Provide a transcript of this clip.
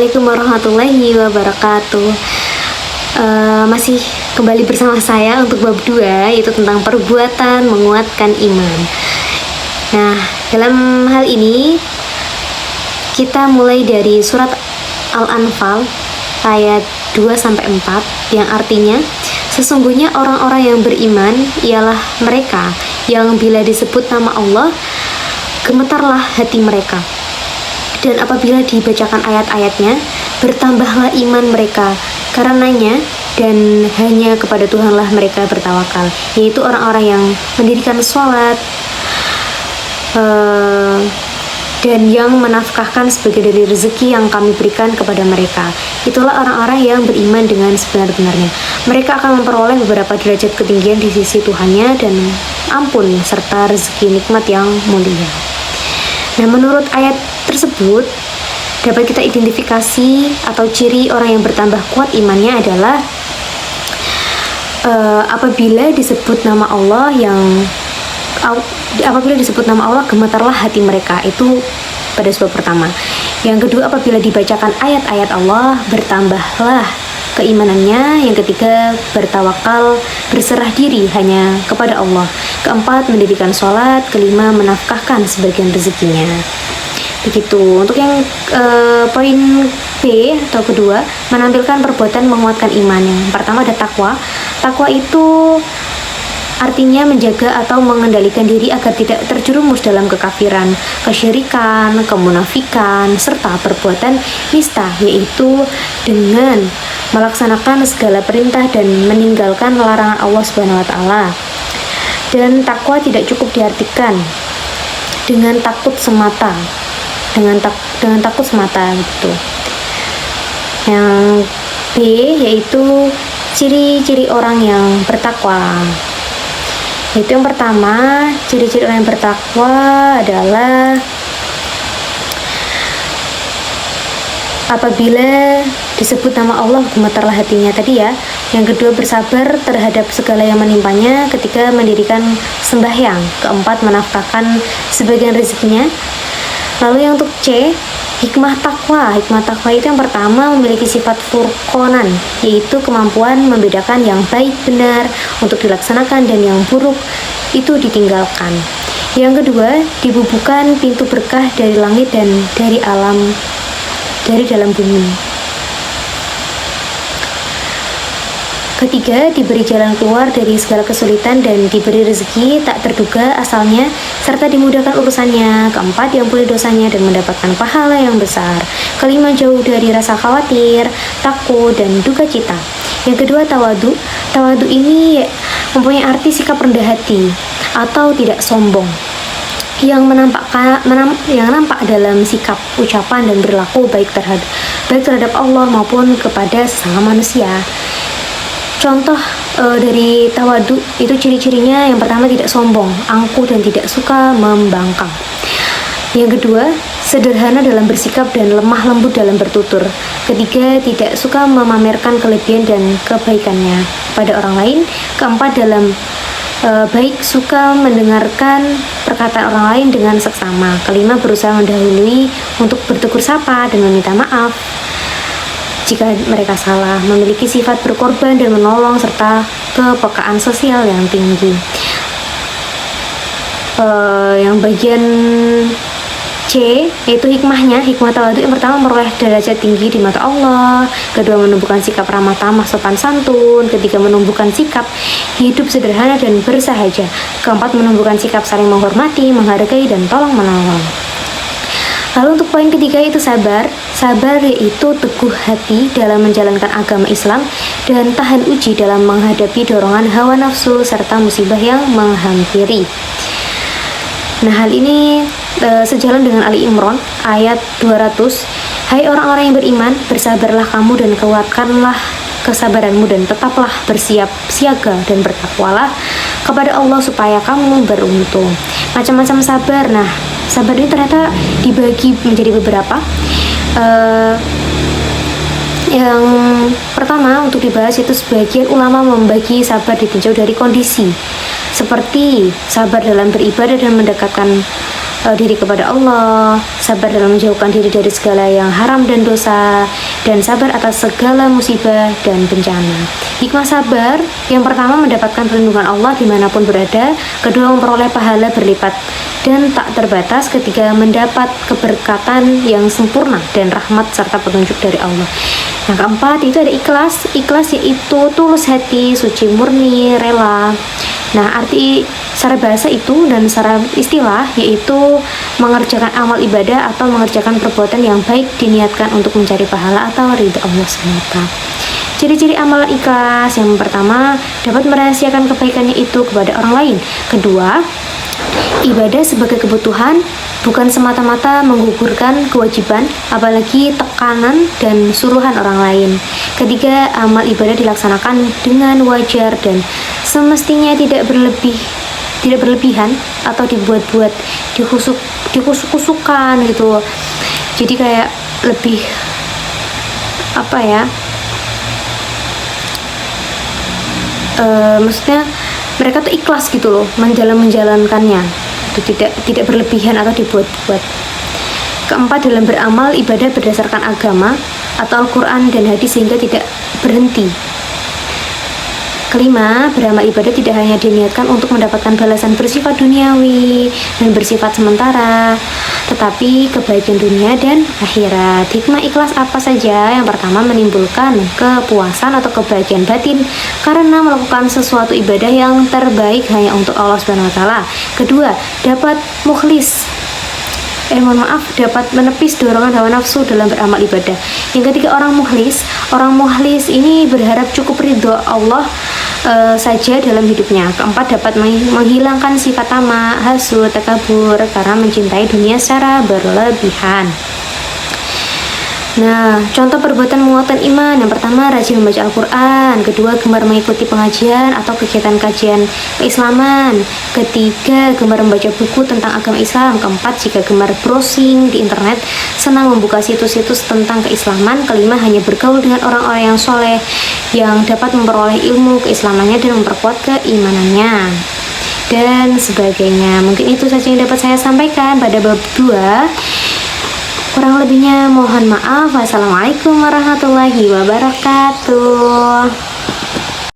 Assalamualaikum warahmatullahi wabarakatuh. Masih kembali bersama saya untuk bab 2, yaitu tentang perbuatan menguatkan iman. Nah, dalam hal ini kita mulai dari surat Al-Anfal ayat 2-4 yang artinya, sesungguhnya orang-orang yang beriman ialah mereka yang bila disebut nama Allah gemetarlah hati mereka, dan apabila dibacakan ayat-ayatnya bertambahlah iman mereka karenanya, dan hanya kepada Tuhanlah mereka bertawakal, yaitu orang-orang yang mendirikan sholat dan yang menafkahkan sebagai dari rezeki yang kami berikan kepada mereka. Itulah orang-orang yang beriman dengan sebenar-benarnya. Mereka akan memperoleh beberapa derajat ketinggian di sisi Tuhannya dan ampun serta rezeki nikmat yang mulia. Nah, menurut ayat tersebut dapat kita identifikasi atau ciri orang yang bertambah kuat imannya adalah apabila disebut nama Allah gemetarlah hati mereka, itu pada sebab pertama. Yang kedua, apabila dibacakan ayat-ayat Allah bertambahlah keimanannya. Yang ketiga, bertawakal, berserah diri hanya kepada Allah. Keempat, mendirikan sholat. Kelima, menafkahkan sebagian rezekinya. Begitu. Untuk yang poin B atau kedua, menampilkan perbuatan menguatkan iman. Yang pertama ada takwa. Takwa itu artinya menjaga atau mengendalikan diri agar tidak terjerumus dalam kekafiran, kesyirikan, kemunafikan, serta perbuatan nista, yaitu dengan melaksanakan segala perintah dan meninggalkan larangan Allah Subhanahu wa taala. Dan takwa tidak cukup diartikan dengan takut semata. Dengan takut semata gitu. Yang B yaitu ciri-ciri orang yang bertakwa. Itu yang pertama, ciri-ciri orang yang bertakwa adalah apabila disebut nama Allah gemetarlah hatinya tadi ya. Yang kedua, bersabar terhadap segala yang menimpanya ketika mendirikan sembahyang. Keempat, menafkahkan sebagian rezekinya. Lalu yang untuk C, hikmah takwa. Hikmah takwa itu yang pertama memiliki sifat furqonan, yaitu kemampuan membedakan yang baik benar untuk dilaksanakan dan yang buruk itu ditinggalkan. Yang kedua, dibubuhkan pintu berkah dari langit dan dari dalam bumi. Ketiga, diberi jalan keluar dari segala kesulitan dan diberi rezeki tak terduga asalnya serta dimudahkan urusannya. Keempat, diampuni dosanya dan mendapatkan pahala yang besar. Kelima, jauh dari rasa khawatir, takut, dan duka cita. Yang kedua, tawadu. Tawadu ini mempunyai arti sikap rendah hati atau tidak sombong yang nampak dalam sikap, ucapan, dan berlaku baik terhadap Allah maupun kepada sesama manusia. Contoh dari tawadu itu ciri-cirinya, yang pertama tidak sombong, angkuh, dan tidak suka membangkang. Yang kedua, sederhana dalam bersikap dan lemah lembut dalam bertutur. Ketiga, tidak suka memamerkan kelebihan dan kebaikannya pada orang lain. Keempat, dalam baik suka mendengarkan perkataan orang lain dengan seksama. Kelima, berusaha mendahului untuk bertegur sapa dan meminta maaf jika mereka salah, memiliki sifat berkorban dan menolong serta kepekaan sosial yang tinggi. Yang bagian C yaitu hikmahnya. Hikmah tawadu yang pertama memperoleh derajat tinggi di mata Allah. Kedua, menumbuhkan sikap ramah tamah, sopan santun. Ketiga, menumbuhkan sikap hidup sederhana dan bersahaja. Keempat, menumbuhkan sikap saling menghormati, menghargai, dan tolong menolong. Lalu untuk poin ketiga itu sabar. Sabar yaitu teguh hati dalam menjalankan agama Islam dan tahan uji dalam menghadapi dorongan hawa nafsu serta musibah yang menghampiri. Nah, hal ini sejalan dengan Ali Imran ayat 200. Hai orang-orang yang beriman, bersabarlah kamu dan kuatkanlah kesabaranmu dan tetaplah bersiap siaga dan bertakwalah kepada Allah supaya kamu beruntung. Macam-macam sabar. Nah, sabar ini ternyata dibagi menjadi beberapa. Yang pertama untuk dibahas itu sebagian ulama membagi sabar ditinjau dari kondisi. seperti sabar dalam beribadah dan mendekatkan diri kepada Allah, sabar dalam menjauhkan diri dari segala yang haram dan dosa, dan sabar atas segala musibah dan bencana. Hikmah sabar, yang pertama mendapatkan perlindungan Allah dimanapun berada, kedua memperoleh pahala berlipat dan tak terbatas, ketiga mendapat keberkatan yang sempurna dan rahmat serta petunjuk dari Allah. Yang keempat itu ada ikhlas. Ikhlas yaitu tulus hati, suci murni, rela. Nah, arti secara bahasa itu dan secara istilah yaitu mengerjakan amal ibadah atau mengerjakan perbuatan yang baik diniatkan untuk mencari pahala atau ridha Allah SWT. Ciri-ciri amalan ikhlas, yang pertama dapat merahasiakan kebaikannya itu kepada orang lain. Kedua, ibadah sebagai kebutuhan, bukan semata-mata menggugurkan kewajiban, apalagi tekanan dan suruhan orang lain. Ketiga, amal ibadah dilaksanakan dengan wajar dan semestinya tidak berlebihan atau dibuat-buat, dikusuk-kusukan gitu. Jadi kayak lebih maksudnya mereka tuh ikhlas gitu loh menjalankannya, itu tidak berlebihan atau dibuat-buat. Keempat, dalam beramal ibadah berdasarkan agama atau Al-Quran dan hadis sehingga tidak berhenti. Kelima, beramal ibadah tidak hanya diniatkan untuk mendapatkan balasan bersifat duniawi dan bersifat sementara, tetapi kebaikan dunia dan akhirat. Hikmah ikhlas apa saja? Yang pertama, menimbulkan kepuasan atau kebahagiaan batin karena melakukan sesuatu ibadah yang terbaik hanya untuk Allah SWT. Kedua, dapat dapat menepis dorongan hawa nafsu dalam beramal ibadah. Yang ketiga, orang mukhlis ini berharap cukup ridho Allah saja dalam hidupnya. Keempat, dapat menghilangkan sifat tamak, hasud, takabur karena mencintai dunia secara berlebihan. Nah, contoh perbuatan menguatkan iman. Yang pertama, rajin membaca Al-Quran. Kedua, gemar mengikuti pengajian atau kegiatan kajian keislaman. Ketiga, gemar membaca buku tentang agama Islam. Keempat, jika gemar browsing di internet, senang membuka situs-situs tentang keislaman. Kelima, hanya bergaul dengan orang-orang yang soleh yang dapat memperoleh ilmu keislamannya dan memperkuat keimanannya, dan sebagainya. Mungkin itu saja yang dapat saya sampaikan pada bab 2. Kurang lebihnya mohon maaf. Wassalamualaikum warahmatullahi wabarakatuh.